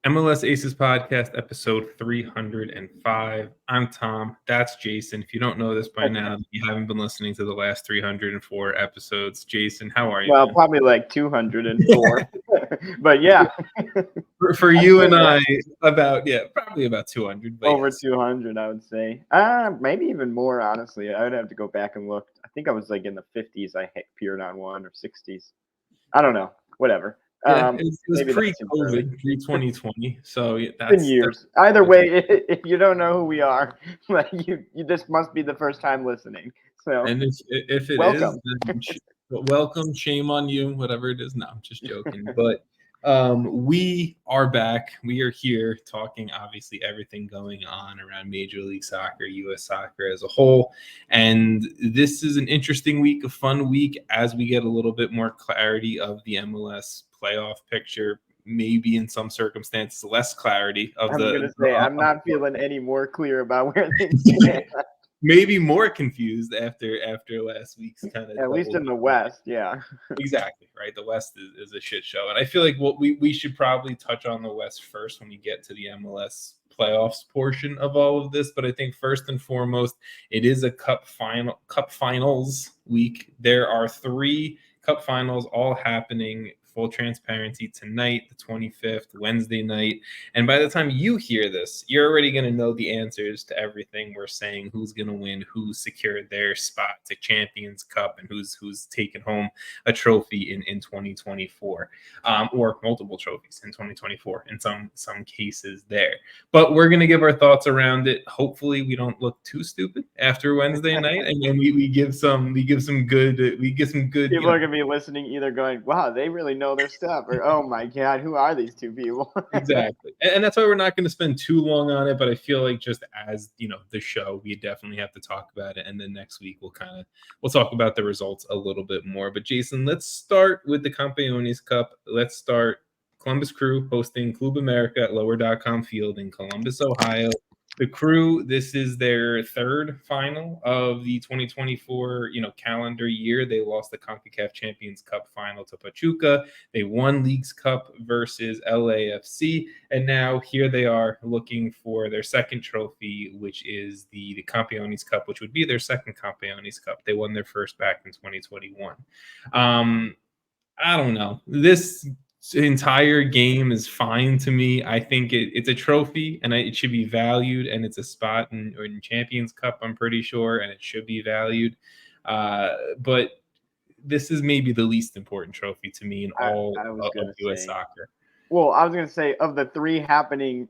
MLS Aces Podcast, episode 305. I'm Tom. That's Jason. If you don't know this by now, you haven't been listening to the last 304 episodes. Jason, how are you? Well, man? probably like 204. But yeah, For you and I, probably about 200. But over yes. 200, I would say. Maybe even more, honestly. I would have to go back and look. I think I was like in the 50s. I appeared on one, or 60s. I don't know. Whatever. Yeah, it was maybe that's pre-COVID, pre-2020. So yeah, It's been years. Either way, if you don't know who we are, like you this must be the first time listening. So, and if it welcome. is, then welcome. Shame on you, whatever it is. No, I'm just joking. But we are back. We are here talking, obviously, everything going on around Major League Soccer, U.S. soccer as a whole. And this is an interesting week, a fun week, as we get a little bit more clarity of the MLS playoff picture. Maybe in some circumstances, less clarity of I'm not feeling any more clear about where things stand. Maybe more confused after last week's kind of at least in the West, yeah. Exactly, right? The West is a shit show. And I feel like we should probably touch on the West first when we get to the MLS playoffs portion of all of this. But I think first and foremost, it is a cup finals week. There are 3 cup finals all happening. Full transparency tonight, the 25th, Wednesday night. And by the time you hear this, you're already going to know the answers to everything we're saying, who's going to win, who's secured their spot to Champions Cup, and who's taken home a trophy in 2024, or multiple trophies in 2024 in some cases there. But we're going to give our thoughts around it. Hopefully we don't look too stupid after Wednesday night, and then we give some good People are going to be listening either going, wow, they really know their stuff, or oh my god, who are these 2 people? Exactly. And that's why we're not going to spend too long on it, but I feel like just as the show, we definitely have to talk about it, and then next week we'll talk about the results a little bit more. But Jason, let's start with the Campeones Cup. Let's start Columbus Crew hosting Club America at Lower.com Field in Columbus, Ohio. The Crew, this is their 3rd final of the 2024, calendar year. They lost the CONCACAF Champions Cup final to Pachuca. They won Leagues Cup versus LAFC. And now here they are looking for their 2nd trophy, which is the Campeones Cup, which would be their 2nd Campeones Cup. They won their first back in 2021. I don't know. This entire game is fine to me. I think it's a trophy, and it should be valued, and it's a spot in Champions Cup, I'm pretty sure, and it should be valued. But this is maybe the least important trophy to me in all of U.S. soccer. Well, I was going to say, of the 3 happening,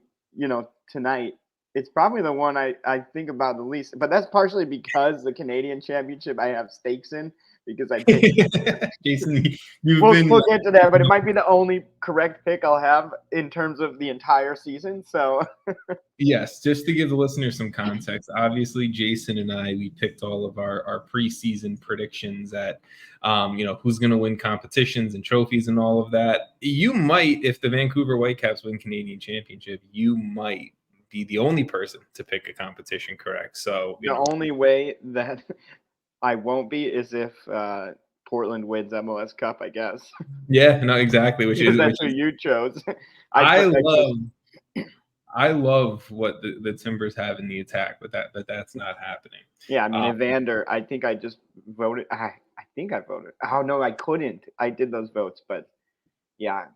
tonight, it's probably the one I think about the least. But that's partially because the Canadian Championship I have stakes in. Because I picked Jason, we'll get to that, but it might be the only correct pick I'll have in terms of the entire season. So yes, just to give the listeners some context, obviously Jason and I, we picked all of our preseason predictions at who's going to win competitions and trophies and all of that. You might, if the Vancouver Whitecaps win Canadian Championship, you might be the only person to pick a competition correct. So the only way that I won't be is if Portland wins MLS Cup, I guess. Yeah, no, exactly. Who you chose. I love what the Timbers have in the attack, but that's not happening. Yeah, I mean, Evander, I think I just voted. I think I voted. Oh no, I couldn't. I did those votes, but yeah,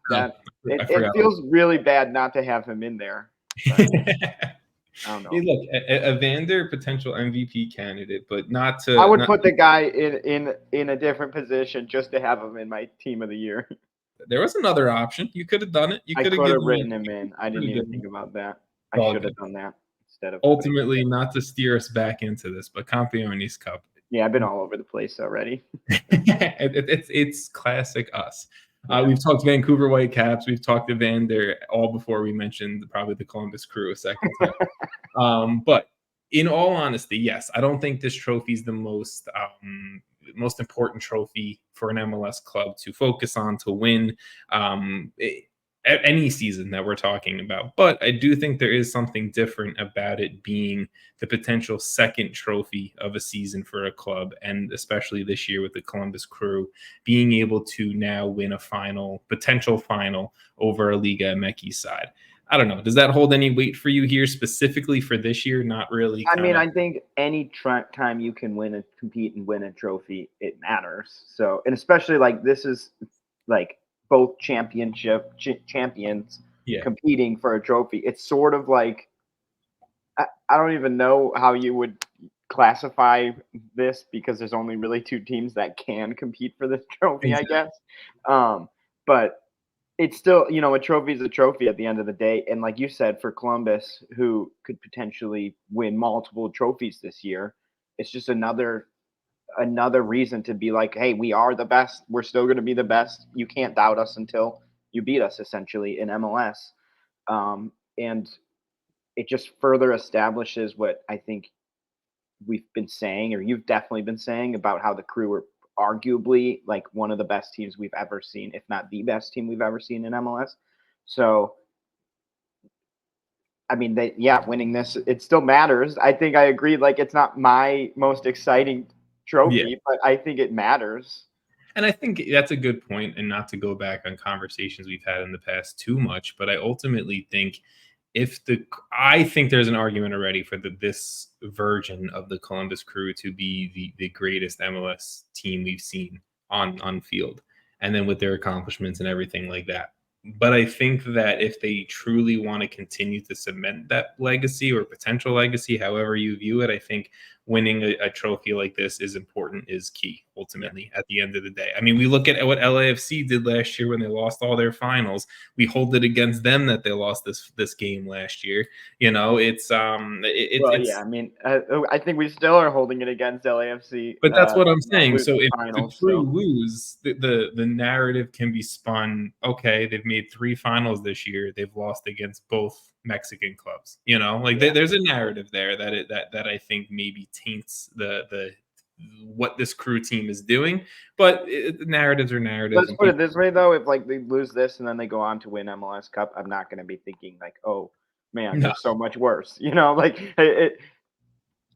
it feels really bad not to have him in there. I don't know. Hey, look, Evander, potential MVP candidate, but not to. I would put the guy in a different position just to have him in my team of the year. There was another option. You could have done it. I could have written him in. I didn't even think about that. I should have done that instead of. Ultimately, not to steer us back into this, but Campeones Cup. Yeah, I've been all over the place already. It's classic us. We've talked Vancouver Whitecaps. We've talked Evander all before we mentioned probably the Columbus Crew a second time. But in all honesty, yes, I don't think this trophy is the most important trophy for an MLS club to focus on to win. any season that we're talking about. But I do think there is something different about it being the potential second trophy of a season for a club, and especially this year with the Columbus Crew being able to now win a potential final over a Liga MX side. I don't know. Does that hold any weight for you here specifically for this year? Not really. I mean, I think any time you can compete and win a trophy, it matters. So, and especially like this is like both champions competing for a trophy. It's sort of like I don't even know how you would classify this because there's only really two teams that can compete for this trophy, exactly. I guess. But it's still, a trophy is a trophy at the end of the day. And like you said, for Columbus, who could potentially win multiple trophies this year, it's just another reason to be like, hey, we are the best. We're still going to be the best. You can't doubt us until you beat us, essentially, in MLS. And it just further establishes what I think we've been saying, or you've definitely been saying, about how the Crew are arguably like one of the best teams we've ever seen, if not the best team we've ever seen in MLS. So, I mean, winning this, it still matters. I think I agree. Like, it's not my most exciting trophy, but I think it matters. And I think that's a good point, and not to go back on conversations we've had in the past too much, but I ultimately think I think there's an argument already for this version of the Columbus Crew to be the greatest MLS team we've seen on field, and then with their accomplishments and everything like that. But I think that if they truly want to continue to cement that legacy or potential legacy, however you view it, I think winning a trophy like this is key, ultimately, at the end of the day. I mean, we look at what LAFC did last year when they lost all their finals. We hold it against them that they lost this game last year. It's I mean, I think we still are holding it against LAFC. But that's what I'm saying. So if the Crew lose, the narrative can be spun. Okay, they've made 3 finals this year. They've lost against both Mexican clubs. There's a narrative there that I think maybe taints the what this Crew team is doing. But narratives are narratives. Let's put it this way, though: if like they lose this and then they go on to win MLS Cup, I'm not going to be thinking like, oh man, they're so much worse.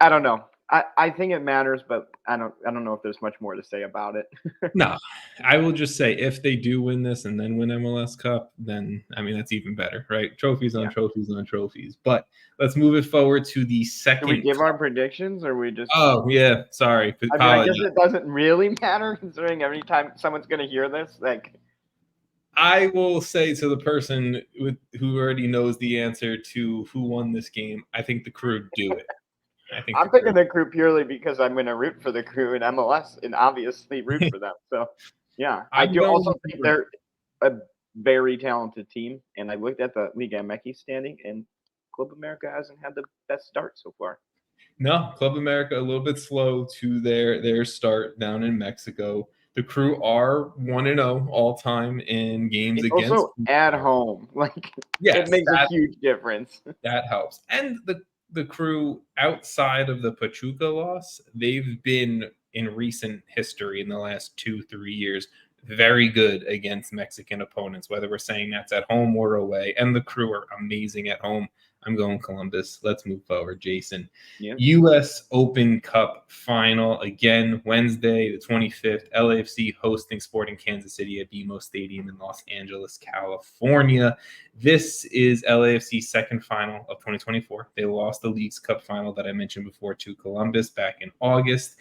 I don't know. I think it matters, but I don't know if there's much more to say about it. No, I will just say if they do win this and then win MLS Cup, then I mean that's even better, right? Trophies on trophies on trophies. But let's move it forward to the second. Do we give our predictions, or we just? Oh yeah, sorry. I guess it doesn't really matter considering every time someone's going to hear this, like. I will say to the person who already knows the answer to who won this game, I think the Crew do it. I'm picking the Crew purely because I'm going to root for the Crew in MLS and obviously root for them. So, yeah. I do also think they're a very talented team. And I looked at the Liga MX standing, and Club America hasn't had the best start so far. No, Club America a little bit slow to their start down in Mexico. The Crew are 1-0 all time in games against. Also at home. It makes a huge difference. That helps. And the Crew, outside of the Pachuca loss, they've been in recent history in the last 2-3 years very good against Mexican opponents, whether we're saying that's at home or away. And the Crew are amazing at home. I'm going Columbus. Let's move forward, Jason. Yeah. U.S. Open Cup final, again, Wednesday, the 25th. LAFC hosting Sporting Kansas City at BMO Stadium in Los Angeles, California. This is LAFC's second final of 2024. They lost the Leagues Cup final that I mentioned before to Columbus back in August.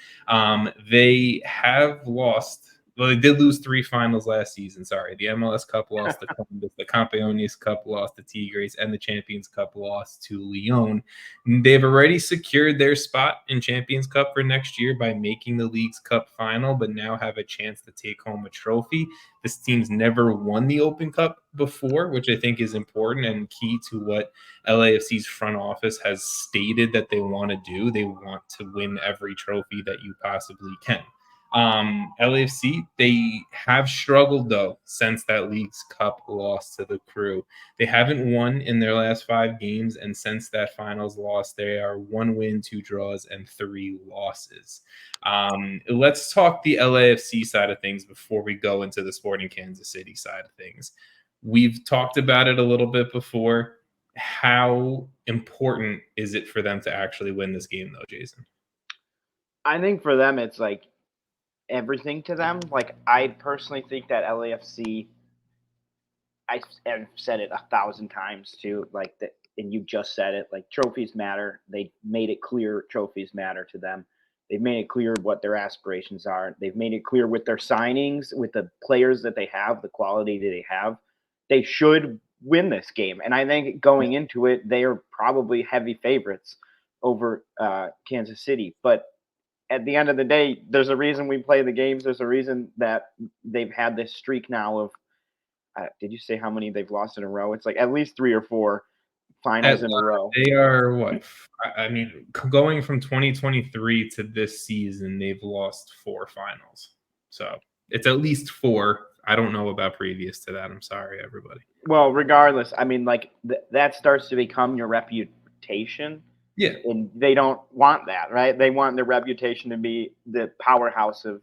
They have lost... Well, they did lose 3 finals last season. Sorry. The MLS Cup lost to Columbus, the Campeones Cup lost to Tigres, and the Champions Cup lost to Lyon. They've already secured their spot in Champions Cup for next year by making the Leagues Cup final, but now have a chance to take home a trophy. This team's never won the Open Cup before, which I think is important and key to what LAFC's front office has stated that they want to do. They want to win every trophy that you possibly can. LAFC, they have struggled though since that Leagues Cup loss to the Crew. They haven't won in their last 5 games, and since that finals loss, they are 1 win, 2 draws, and 3 losses. Let's talk the LAFC side of things before we go into the Sporting Kansas City side of things. We've talked about it a little bit before. How important is it for them to actually win this game, though, Jason? I think for them, it's like everything to them. Like, I personally think that LAFC, I have said it 1,000 times too, like that, and you just said it, like trophies matter. They made it clear trophies matter to them. They've made it clear what their aspirations are. They've made it clear with their signings, with the players that they have, the quality that they have. They should win this game. And I think going into it, they are probably heavy favorites over Kansas City. But at the end of the day, there's a reason we play the games. There's a reason that they've had this streak now of, did you say how many they've lost in a row? It's like at least 3 or 4 finals in a row. They are what? I mean, going from 2023 to this season, they've lost 4 finals. So it's at least 4. I don't know about previous to that. I'm sorry, everybody. Well, regardless, I mean, like that starts to become your reputation. Yeah. And they don't want that, right? They want their reputation to be the powerhouse of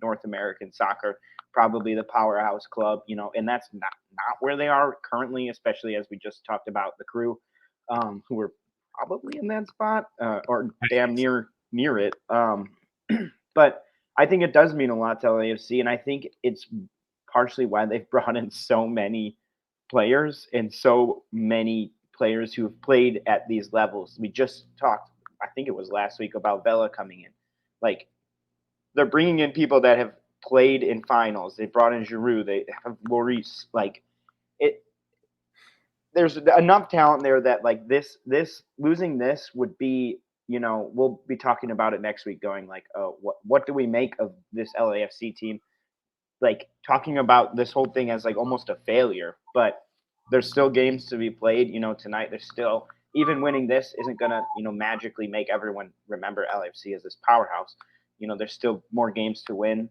North American soccer, probably the powerhouse club, and that's not where they are currently, especially as we just talked about the Crew, who are probably in that spot or damn near it. But I think it does mean a lot to LAFC, and I think it's partially why they've brought in so many players and so many players who have played at these levels. We just talked, I think it was last week, about Vela coming in. Like, they're bringing in people that have played in finals. They brought in Giroud. They have Lloris. Like, there's enough talent there that, like, this losing this would be, we'll be talking about it next week, going like, oh, what do we make of this LAFC team? Like, talking about this whole thing as like almost a failure, but there's still games to be played. Tonight there's still, even winning this isn't gonna, magically make everyone remember LAFC as this powerhouse. There's still more games to win.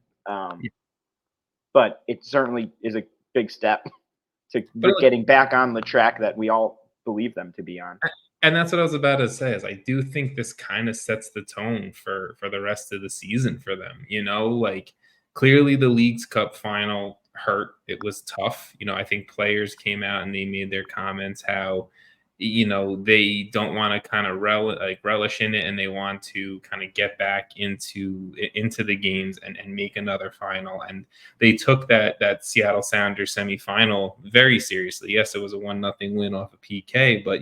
But it certainly is a big step to getting back on the track that we all believe them to be on. And that's what I was about to say, is I do think this kind of sets the tone for the rest of the season for them. Like, clearly the Leagues Cup final hurt. It was tough. I think players came out and they made their comments how, they don't want to kind of relish in it, and they want to kind of get back into the games and make another final. And they took that Seattle Sounders semifinal very seriously. Yes, it was a 1-0 win off a PK, but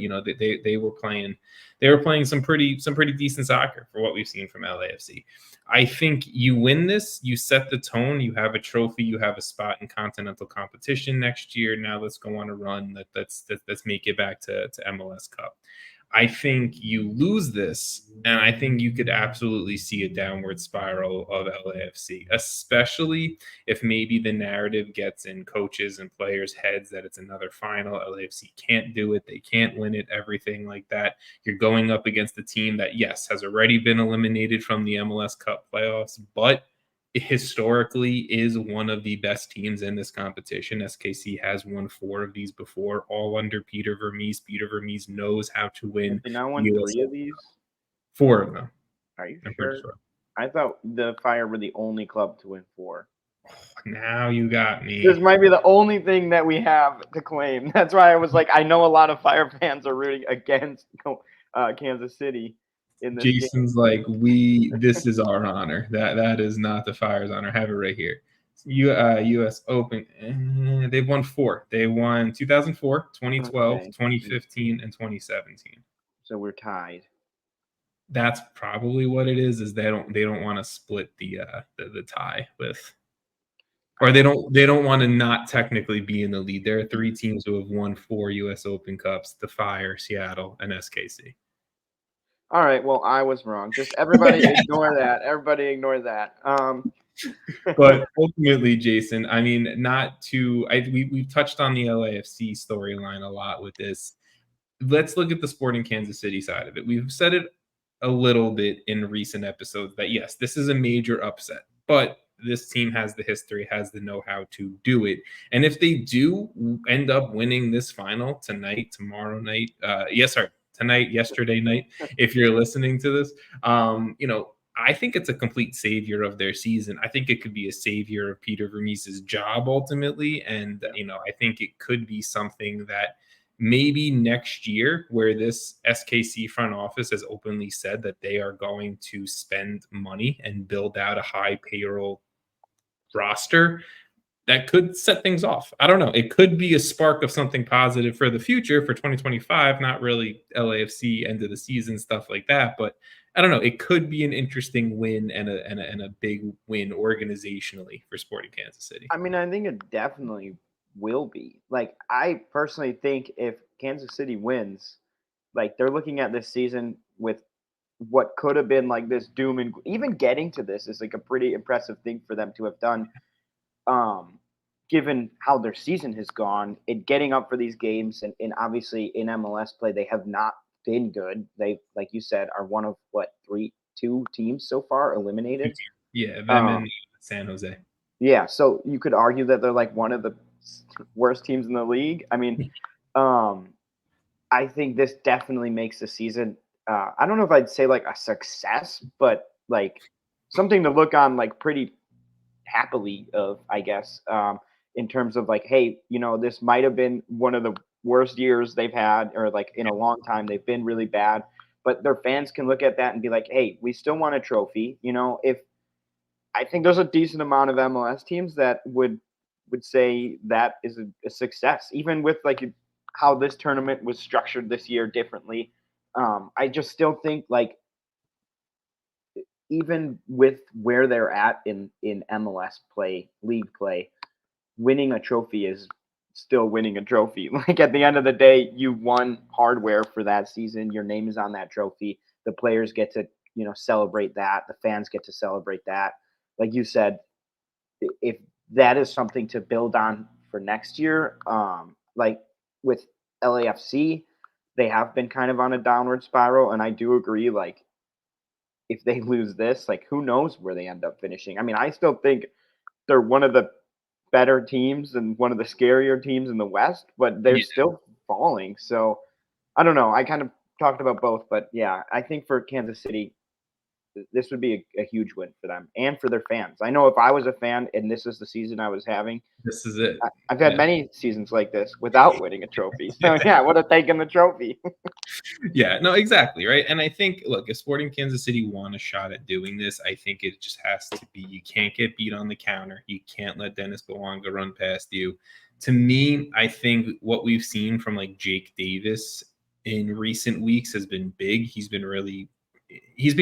they were playing some pretty decent soccer for what we've seen from LAFC. I think you win this, you set the tone, you have a trophy, you have a spot in continental competition next year. Now let's go on a run. Let's make it back to MLS Cup. I think you lose this, and I think you could absolutely see a downward spiral of LAFC, especially if maybe the narrative gets in coaches and players' heads that it's another final. LAFC can't do it. They can't win it, everything like that. You're going up against a team that, yes, has already been eliminated from the MLS Cup playoffs, but historically is one of the best teams in this competition. SKC has won 4 of these before, all under Peter Vermees. Peter Vermees knows how to win. Have they now won 3 of these? 4 of them. Are you sure? I thought the Fire were the only club to win 4. Now you got me. This might be the only thing that we have to claim. That's why I was like, I know a lot of Fire fans are rooting against Kansas City. Jason's game. Like, this is our honor. That is not the Fire's honor. I have it right here. U.S. Open. They've won 4. They won 2004, 2012, 2015, and 2017. So we're tied. That's probably what it is. Is they don't want to split the tie with, or they don't want to not technically be in the lead. There are 3 teams who have won 4 U.S. Open Cups: the Fire, Seattle, and SKC. All right, well, I was wrong. Just everybody ignore that. Everybody ignore that. But ultimately, Jason, I mean, we've touched on the LAFC storyline a lot with this. Let's look at the Sporting Kansas City side of it. We've said it a little bit in recent episodes that, yes, this is a major upset, but this team has the history, has the know-how to do it. And if they do end up winning this final tonight, tomorrow night, yesterday night, if you're listening to this, I think it's a complete savior of their season. I think it could be a savior of Peter Vermees's job ultimately. And, I think it could be something that maybe next year, where this SKC front office has openly said that they are going to spend money and build out a high payroll roster, that could set things off. I don't know. It could be a spark of something positive for the future for 2025, not really LAFC end of the season stuff like that, but I don't know. It could be an interesting win and a big win organizationally for Sporting Kansas City. I mean, I think it definitely will be. Like, I personally think if Kansas City wins, like, they're looking at this season with what could have been like this doom, and even getting to this is like a pretty impressive thing for them to have done. Given how their season has gone, and getting up for these games, and obviously in MLS play, they have not been good. They, like you said, are one of two teams so far eliminated. Yeah, them and San Jose. Yeah, so you could argue that they're like one of the worst teams in the league. I mean, I think this definitely makes the season. I don't know if I'd say like a success, but like something to look on, like pretty happily of, I guess, in terms of like, hey, this might have been one of the worst years they've had, or like in a long time. They've been really bad, but their fans can look at that and be like, hey, we still want a trophy. If I think there's a decent amount of MLS teams that would say that is a success, even with like how this tournament was structured this year differently. I just still think like even with where they're at in MLS play, league play, winning a trophy is still winning a trophy. Like at the end of the day, you won hardware for that season. Your name is on that trophy. The players get to, celebrate that. The fans get to celebrate that. Like you said, if that is something to build on for next year, like with LAFC, they have been kind of on a downward spiral. And I do agree, like, if they lose this, like, who knows where they end up finishing? I mean, I still think they're one of the better teams and one of the scarier teams in the West, but they're still falling. So I don't know. I kind of talked about both, but yeah, I think for Kansas City, this would be a huge win for them and for their fans. I know if I was a fan and this is the season I was having, this is it. I've had many seasons like this without winning a trophy. So yeah, I would have taken the trophy. Yeah, no, exactly, right. And I think, look, if Sporting Kansas City want a shot at doing this, I think it just has to be, you can't get beat on the counter. You can't let Dennis Bouanga run past you. To me, I think what we've seen from like Jake Davis in recent weeks has been big. He's been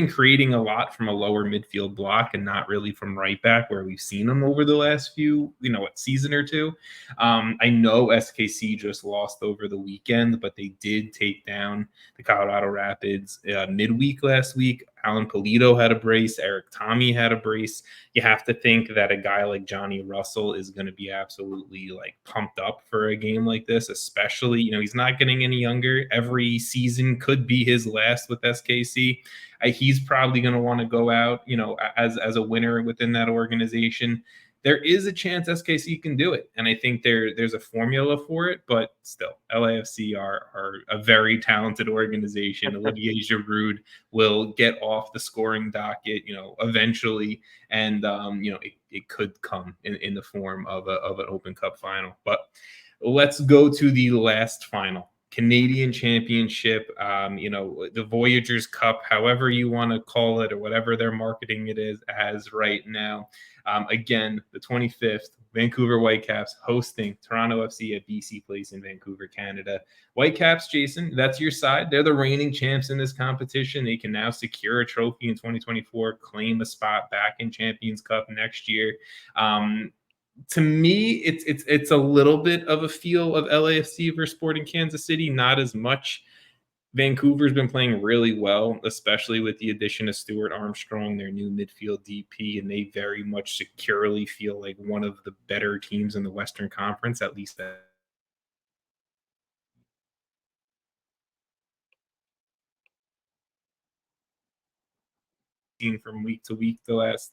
creating a lot from a lower midfield block and not really from right back where we've seen him over the last few, season or two. I know SKC just lost over the weekend, but they did take down the Colorado Rapids midweek last week. Alan Polito had a brace. Eric Tommy had a brace. You have to think that a guy like Johnny Russell is going to be absolutely like pumped up for a game like this, especially, he's not getting any younger. Every season could be his last with SKC. He's probably going to want to go out, as a winner within that organization. There is a chance SKC can do it. And I think there's a formula for it, but still, LAFC are a very talented organization. Olivier Giroud will get off the scoring docket, eventually. And, it could come in the form of an Open Cup final. But let's go to the last final. Canadian Championship, the Voyageurs Cup, however you want to call it, or whatever they're marketing it as right now. Again, the 25th, Vancouver Whitecaps hosting Toronto FC at BC Place in Vancouver, Canada. Whitecaps, Jason, that's your side. They're the reigning champs in this competition. They can now secure a trophy in 2024, claim a spot back in Champions Cup next year. To me, it's a little bit of a feel of LAFC versus Sporting Kansas City, not as much. Vancouver's been playing really well, especially with the addition of Stuart Armstrong, their new midfield DP, and they very much securely feel like one of the better teams in the Western Conference, at least that. From week to week the last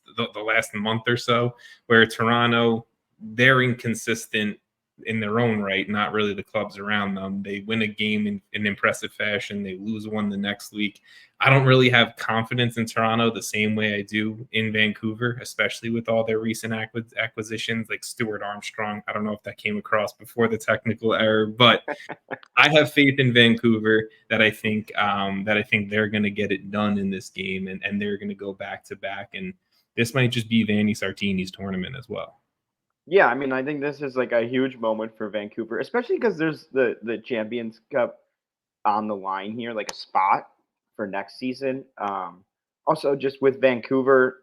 month or so, where Toronto, they're inconsistent in their own right, not really the clubs around them. They win a game in impressive fashion. They lose one the next week. I don't really have confidence in Toronto the same way I do in Vancouver, especially with all their recent acquisitions like Stuart Armstrong. I don't know if that came across before the technical error, but I have faith in Vancouver that I think they're going to get it done in this game, and they're going to go back to back. And this might just be Vanni Sartini's tournament as well. Yeah, I mean, I think this is like a huge moment for Vancouver, especially because there's the Champions Cup on the line here, like a spot for next season. Also, just with Vancouver,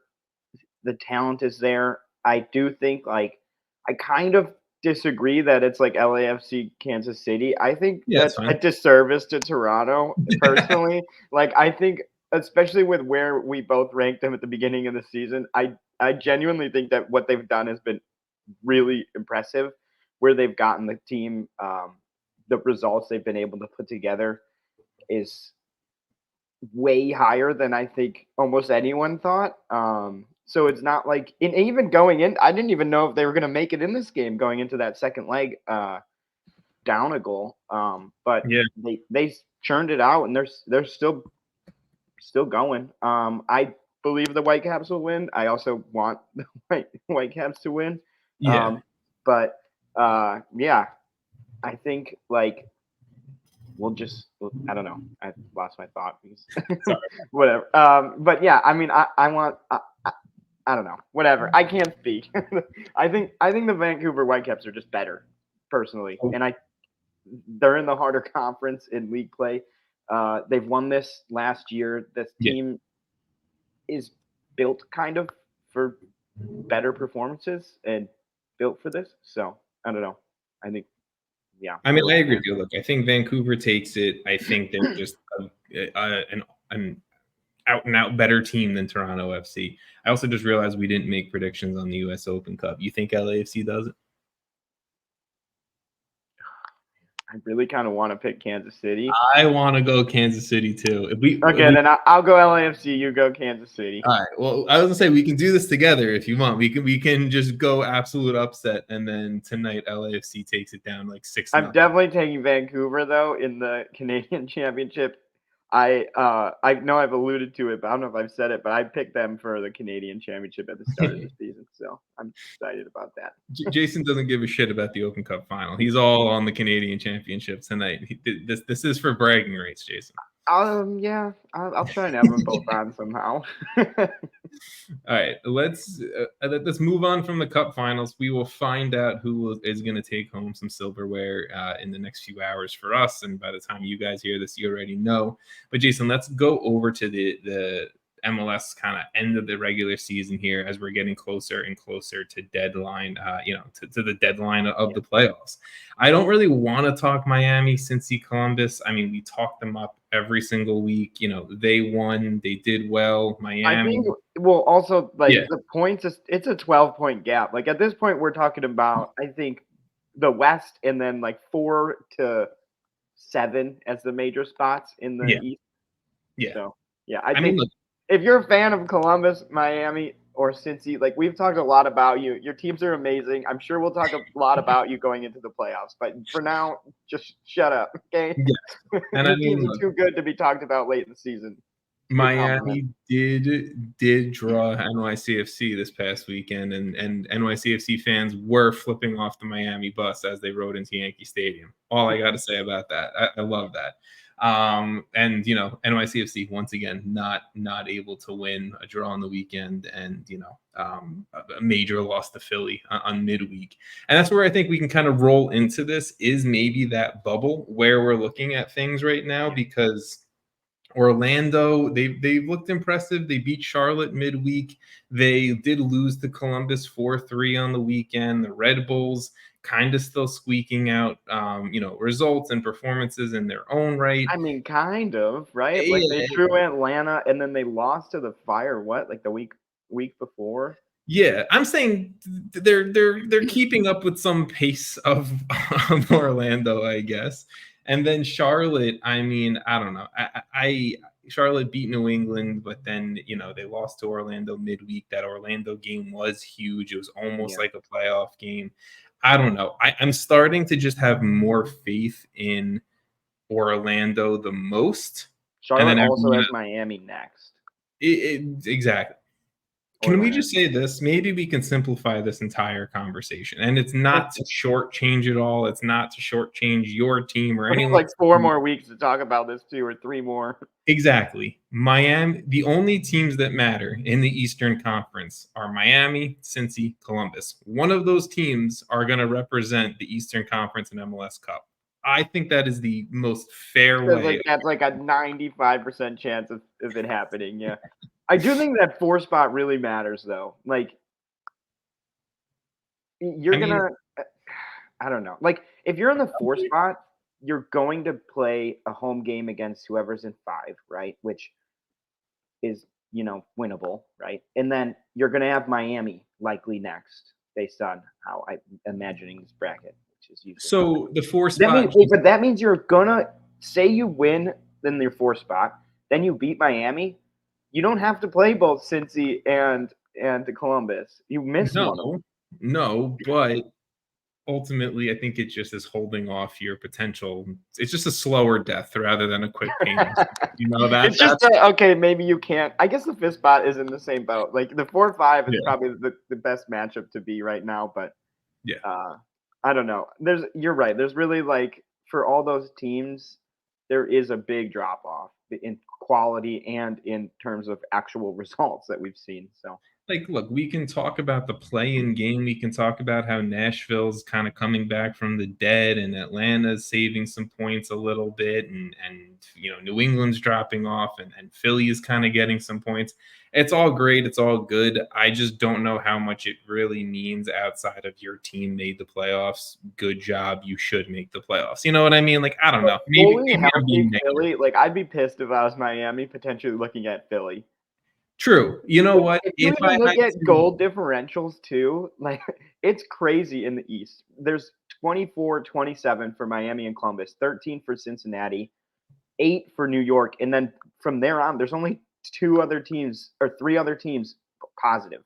the talent is there. I do think like I kind of disagree that it's like LAFC Kansas City. I think that's a disservice to Toronto personally. Like I think especially with where we both ranked them at the beginning of the season, I genuinely think that what they've done has been really impressive, where they've gotten the team, the results they've been able to put together is way higher than I think almost anyone thought. So it's not like, and even going in, I didn't even know if they were going to make it in this game going into that second leg, down a goal. But yeah, they churned it out, and they're still going. I believe the Whitecaps will win. I also want the Whitecaps to win. yeah. But yeah, I think like I don't know. I lost my thought. Whatever. But yeah, I mean, I want. I don't know. Whatever. I can't speak. I think the Vancouver Whitecaps are just better, personally, and they're in the harder conference in league play. They've won this last year. This team is built kind of for better performances and built for this. So I don't know. I think, yeah. I mean, I agree with you. Look, I think Vancouver takes it. I think they're just an out and out better team than Toronto FC. I also just realized we didn't make predictions on the US Open Cup. You think LAFC does it? I really kind of want to pick Kansas City. I want to go Kansas City too. Then I'll go LAFC. You go Kansas City. All right. Well, I was gonna say we can do this together if you want. We can just go absolute upset, and then tonight LAFC takes it down like 6-0. I'm definitely taking Vancouver though in the Canadian Championship. I know I've alluded to it, but I don't know if I've said it, but I picked them for the Canadian Championship at the start of the season, so I'm excited about that. Jason doesn't give a shit about the Open Cup final. He's all on the Canadian Championship tonight. This is for bragging rights, Jason. Yeah, I'll try and have them both on somehow. All right, let's move on from the Cup finals. We will find out who is going to take home some silverware in the next few hours for us, and by the time you guys hear this, you already know. But Jason, let's go over to the MLS kind of end of the regular season here as we're getting closer and closer to deadline, to the deadline of the playoffs. I don't really want to talk Miami, Cincy, Columbus. I mean, we talk them up every single week. They won, they did well. Miami. I think, well, also the points, it's a 12-point gap. Like at this point, we're talking about, I think, the West and then like 4 to 7 as the major spots in the East. Yeah. So yeah, I think. Look, if you're a fan of Columbus, Miami, or Cincy, like we've talked a lot about you. Your teams are amazing. I'm sure we'll talk a lot about you going into the playoffs. But for now, just shut up, okay? Yeah. And your teams are too good to be talked about late in the season. Miami did draw NYCFC this past weekend, and NYCFC fans were flipping off the Miami bus as they rode into Yankee Stadium. All I got to say about that. I love that. And NYCFC once again not able to win, a draw on the weekend, and a major loss to Philly on midweek. And that's where I think we can kind of roll into this, is maybe that bubble where we're looking at things right now, because Orlando, they've looked impressive. They beat Charlotte midweek. They did lose to Columbus 4-3 on the weekend. The Red Bulls kind of still squeaking out, results and performances in their own right. I mean, kind of, right? Like they drew Atlanta and then they lost to the Fire. What, like the week before? Yeah, I'm saying they're keeping up with some pace of Orlando, I guess. And then Charlotte, I mean, I don't know. Charlotte beat New England, but then, they lost to Orlando midweek. That Orlando game was huge. It was almost like a playoff game. I don't know. I'm starting to just have more faith in Orlando the most. Charlotte also has Miami next. Exactly. Can we just say this? Maybe we can simplify this entire conversation. And it's not to shortchange it all. It's not to shortchange your team or anyone. Like 4 more weeks to talk about this too, or 3 more. Exactly. Miami, the only teams that matter in the Eastern Conference are Miami, Cincy, Columbus. One of those teams are going to represent the Eastern Conference in MLS Cup. I think that is the most fair way. Like, that's like a 95% chance of it happening. Yeah. I do think that 4 spot really matters, though. Like, I don't know. Like, if you're in the 4 spot, you're going to play a home game against whoever's in 5, right? Which is, winnable, right? And then you're going to have Miami likely next, based on how I'm imagining this bracket, which is usually. So the 4 spot. But that means you're going to say you win in your 4 spot, then you beat Miami. You don't have to play both Cincy and Columbus. You missed one of them. No, but ultimately, I think it just is holding off your potential. It's just a slower death rather than a quick pain. That it's just okay. Maybe you can't. I guess the 5th spot is in the same boat. Like the 4-5 is probably the best matchup to be right now. But I don't know. You're right. There's really, like, for all those teams, there is a big drop off in quality and in terms of actual results that we've seen. So, like, look, we can talk about the play-in game. We can talk about how Nashville's kind of coming back from the dead and Atlanta's saving some points a little bit, and New England's dropping off and Philly is kind of getting some points. It's all great. It's all good. I just don't know how much it really means outside of your team made the playoffs. Good job. You should make the playoffs. You know what I mean? Like, I don't know. Maybe I'm being Philly, like, I'd be pissed if I was Miami potentially looking at Philly. True. You know what? If I look at goal differentials too, like, it's crazy in the East. There's 24-27 for Miami and Columbus, 13 for Cincinnati, 8 for New York, and then from there on, there's only 3 other teams positive.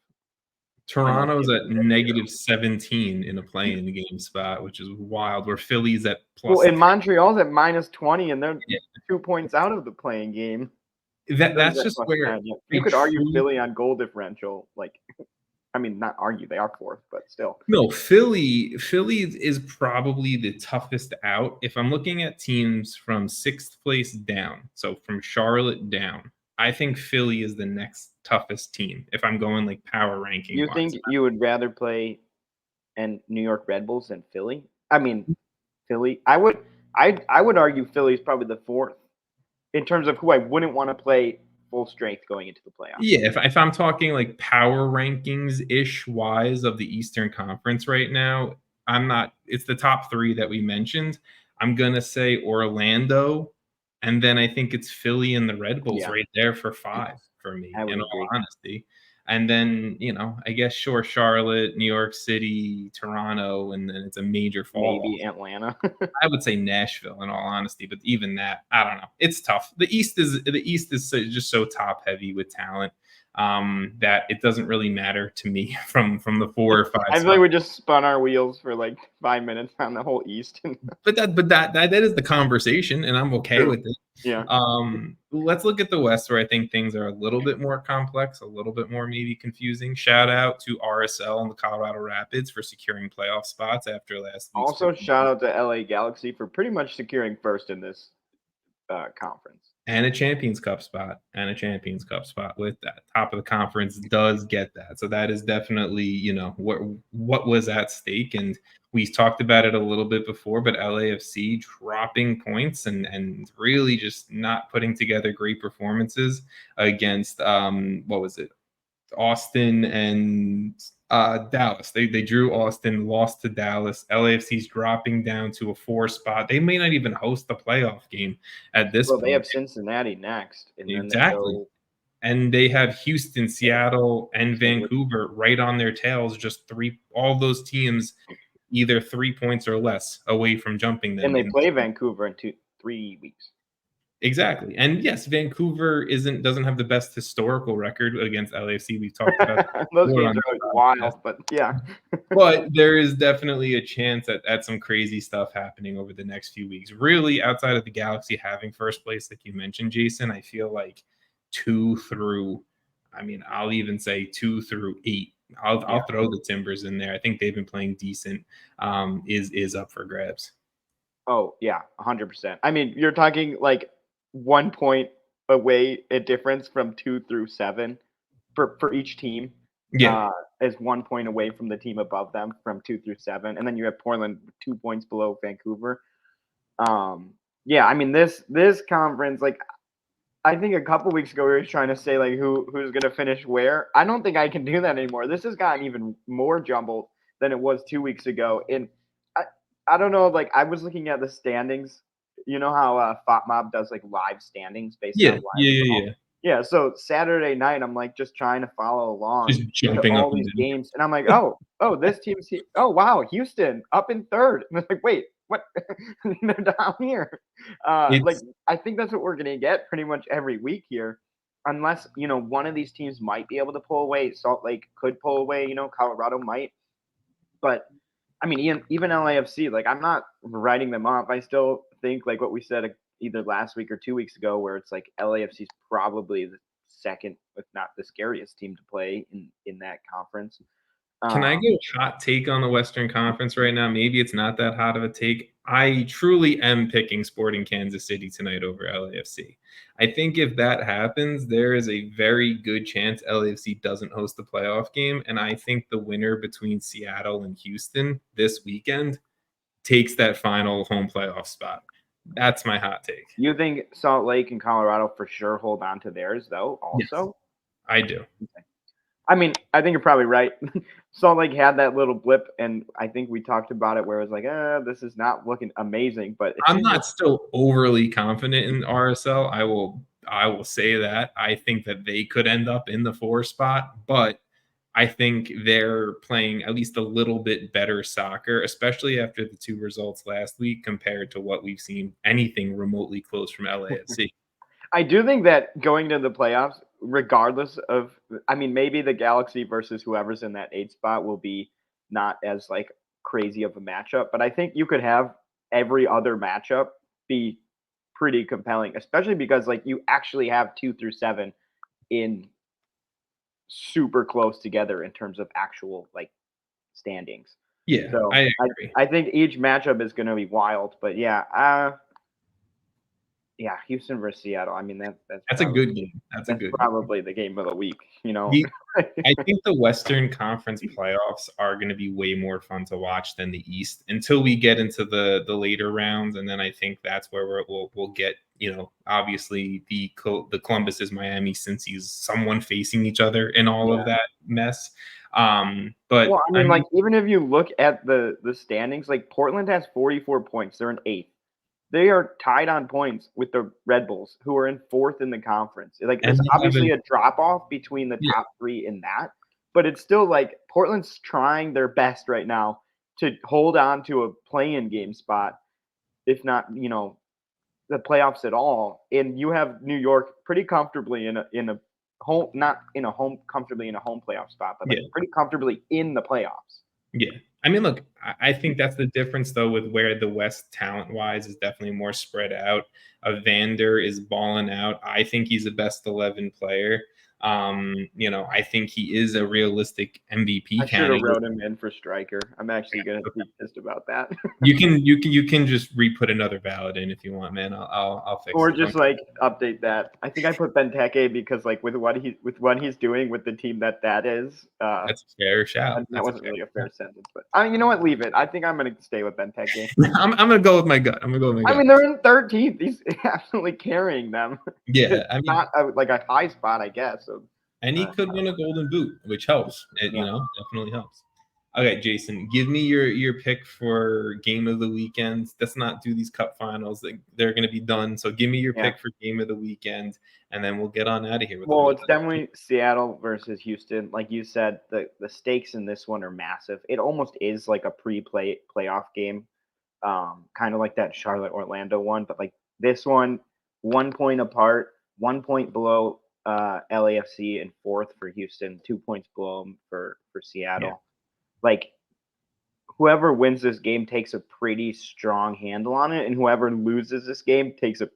Toronto's at -17 in a play-in game spot, which is wild. Where Philly's at plus. Well, and Montreal's at -20, and they're 2 points out of the play-in game. That's just where you could argue Philly on goal differential. Like, I mean, not argue, they are 4th, but still. No, Philly is probably the toughest out. If I'm looking at teams from 6th place down, so from Charlotte down, I think Philly is the next toughest team. If I'm going like power ranking. You think you would rather play and New York Red Bulls than Philly? I mean, Philly. I would argue Philly is probably the 4th. In terms of who I wouldn't want to play full strength going into the playoffs. Yeah, if I'm talking like power rankings-ish wise of the Eastern Conference right now, it's the top 3 that we mentioned. I'm going to say Orlando, and then I think it's Philly and the Red Bulls right there for 5 for me, in all honesty. And then, I guess, Charlotte, New York City, Toronto, and then it's a major fall. Maybe Atlanta. I would say Nashville, in all honesty, but even that, I don't know. It's tough. The East is just so top heavy with talent that it doesn't really matter to me from the 4 or 5. I feel like we just spun our wheels for like 5 minutes on the whole East. but that is the conversation, and I'm okay with it. Yeah. Let's look at the West, where I think things are a little bit more complex, a little bit more maybe confusing. Shout out to RSL and the Colorado Rapids for securing playoff spots after last week. Also, shout out to LA Galaxy for pretty much securing first in this conference. And a Champions Cup spot with that. Top of the conference does get that. So that is definitely, what was at stake. And we talked about it a little bit before, but LAFC dropping points and really just not putting together great performances against, Austin and Dallas. They drew Austin, lost to Dallas. LAFC's dropping down to a 4 spot. They may not even host the playoff game at this point. They have Cincinnati next. And exactly. And they have Houston, Seattle, and Vancouver right on their tails. Just all those teams either 3 points or less away from jumping them. And they play Vancouver in 3 weeks. Exactly. And yes, Vancouver doesn't have the best historical record against LAFC. We've talked about that Those before games on are the always podcast. wild, but yeah. But there is definitely a chance at some crazy stuff happening over the next few weeks. Really, outside of the Galaxy having first place, like you mentioned, Jason, I feel like I'll even say 2 through 8. I'll throw the Timbers in there. I think they've been playing decent. Is up for grabs. Oh yeah, 100%. I mean, you're talking like 1 point away a difference from 2 through 7 for each team. Yeah. Is 1 point away from the team above them from 2 through 7, and then you have Portland 2 points below Vancouver. Yeah, I mean this conference, like I think a couple weeks ago we were trying to say like who's gonna finish where. I don't think I can do that anymore. This has gotten even more jumbled than it was 2 weeks ago. And I I don't know, like I was looking at the standings. You know how FotMob does like live standings based on Yeah. live Yeah. Yeah. result? Yeah. Yeah, so Saturday night I'm like just trying to follow along Just to jumping up all and these down. games, and I'm like, oh, this team's here. Oh wow, Houston up in third. And I'm like, wait, what? They're down here. Like It's I think that's what we're gonna get pretty much every week here, unless one of these teams might be able to pull away. Salt Lake could pull away. Colorado might, but I mean, even LAFC, like I'm not writing them off. I still think like what we said either last week or 2 weeks ago, where it's like LAFC is probably the second, if not the scariest team to play in that conference. Can I Um, go hot take on the Western Conference right now? Maybe it's not that hot of a take. I truly am picking Sporting Kansas City tonight over LAFC. I think if that happens, there is a very good chance LAFC doesn't host the playoff game. And I think the winner between Seattle and Houston this weekend takes that final home playoff spot. That's my hot take. you think Salt Lake and Colorado for sure hold on to theirs though? Yes, Also, I do. I mean, I think you're probably right. Salt Lake had that little blip, and I think we talked about it where it was like, this is not looking amazing, but it I'm seems like not still overly confident in RSL. I will say that. I think that they could end up in the 4 spot, but I think they're playing at least a little bit better soccer, especially after the 2 results last week compared to what we've seen anything remotely close from LAFC. I do think that going to the playoffs, regardless of, I mean, maybe the Galaxy versus whoever's in that 8 spot will be not as like crazy of a matchup, but I think you could have every other matchup be pretty compelling, especially because like you actually have 2 through 7 in super close together in terms of actual like standings. Yeah, So I I agree. I think each matchup is going to be wild, but yeah, yeah, Houston versus Seattle. I mean that's That's a probably good game. That's a that's good game. probably the game of the week. The I think the Western Conference playoffs are going to be way more fun to watch than the East until we get into the later rounds, and then I think that's where we'll get obviously the Columbus is Miami since he's someone facing each other in all of Yeah. that mess. But Well, I I mean, mean, like even if you look at the standings, like Portland has 44 points. They're in eighth. They are tied on points with the Red Bulls, who are in fourth in the conference. Like, and there's they obviously haven't. a drop off between the Yeah, top three in that, but it's still like Portland's trying their best right now to hold on to a play-in game spot, if not, the playoffs at all. And you have New York pretty comfortably in a home, not in a home comfortably in a home playoff spot, but like yeah. pretty comfortably in the playoffs. Yeah. I mean, look, I think that's the difference, though, with where the West talent-wise is definitely more spread out. Vander is balling out. I think he's a best 11 player. I think he is a realistic MVP I should have candidate. wrote him in for striker. I'm actually gonna be pissed about that. You can just re-put another ballot in if you want, man. I'll fix Or it. just like update that. I think I put Benteke because like with what he's doing with the team that is, That's a fair shout. that That's a wasn't fair really a shout. fair sentence. But I mean, you know what? Leave it. I think I'm gonna stay with Benteke. I'm gonna go with my gut. I'm gonna go with my I gut. mean, they're in 13th. He's absolutely carrying them. Yeah, It's I mean, not like a high spot, I guess. So, and he could win a golden boot, which helps. It yeah. definitely helps. Okay, Jason, give me your pick for game of the weekend. Let's not do these cup finals; they're going to be done. So give me your Yeah. pick for game of the weekend, and then we'll get on out of here with a Well, little it's bit. definitely Seattle versus Houston. Like you said, the stakes in this one are massive. It almost is like a playoff game, kind of like that Charlotte Orlando one. But like this one, 1 point apart, 1 point below LAFC, and fourth for Houston, 2 points below them for Seattle. Yeah. Like, whoever wins this game takes a pretty strong handle on it, and whoever loses this game takes a,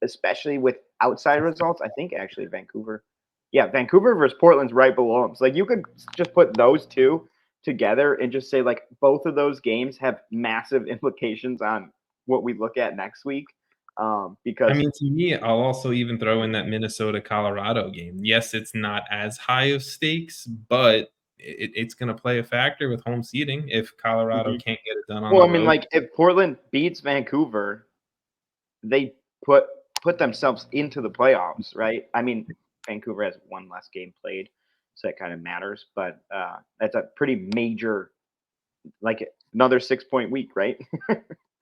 especially with outside results, I think actually Vancouver. Yeah, Vancouver versus Portland's right below them. So, like, you could just put those two together and just say, like, both of those games have massive implications on what we look at next week. Because I mean, to me, I'll also even throw in that Minnesota-Colorado game. Yes, it's not as high of stakes, but it's going to play a factor with home seating if Colorado can't get it done on well, the I mean, road. like, if Portland beats Vancouver, they put themselves into the playoffs, right? I mean, Vancouver has one less game played, so that kind of matters. But that's a pretty major, like, another 6 point week, right?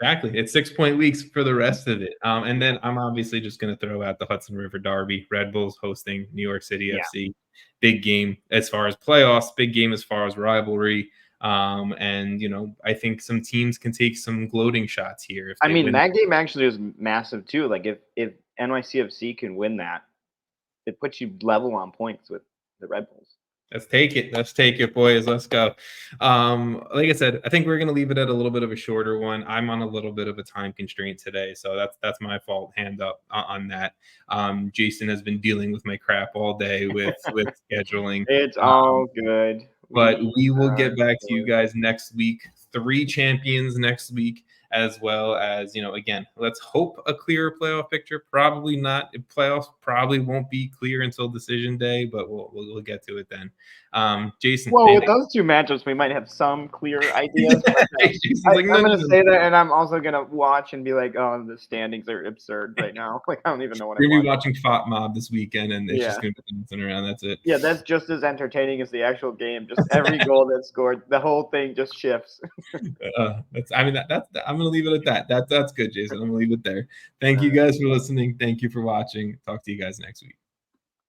Exactly. It's 6 point weeks for the rest of it. And then I'm obviously just going to throw out the Hudson River Derby. Red Bulls hosting New York City FC. Big game as far as playoffs, big game as far as rivalry. And, you know, I think some teams can take some gloating shots here. If I they mean, win. that game actually is massive too. Like, if NYCFC can win that, it puts you level on points with the Red Bulls. Let's take it. Let's take it, boys. Let's go. Like I said, I think we're going to leave it at a little bit of a shorter one. I'm on a little bit of a time constraint today, so that's my fault. Hand up on that. Jason has been dealing with my crap all day with scheduling. It's all good. But we will get back to you guys next week. 3 champions next week, as well as, you know, again, let's hope a clearer playoff picture. Probably not. Playoffs probably won't be clear until decision day, but we'll get to it then. Jason. Well, with those two matchups, we might have some clear ideas. I'm going to say that, and I'm also going to watch and be like, oh, the standings are absurd right now. Like, I don't even know what I'm watching Fought Mob this weekend, and it's just going to be dancing around. That's it. Yeah, that's just as entertaining as the actual game. Just every goal that's scored, the whole thing just shifts. I'm going to leave it at that. That's good, Jason. I'm going to leave it there. Thank you guys for listening. Thank you for watching. Talk to you guys next week.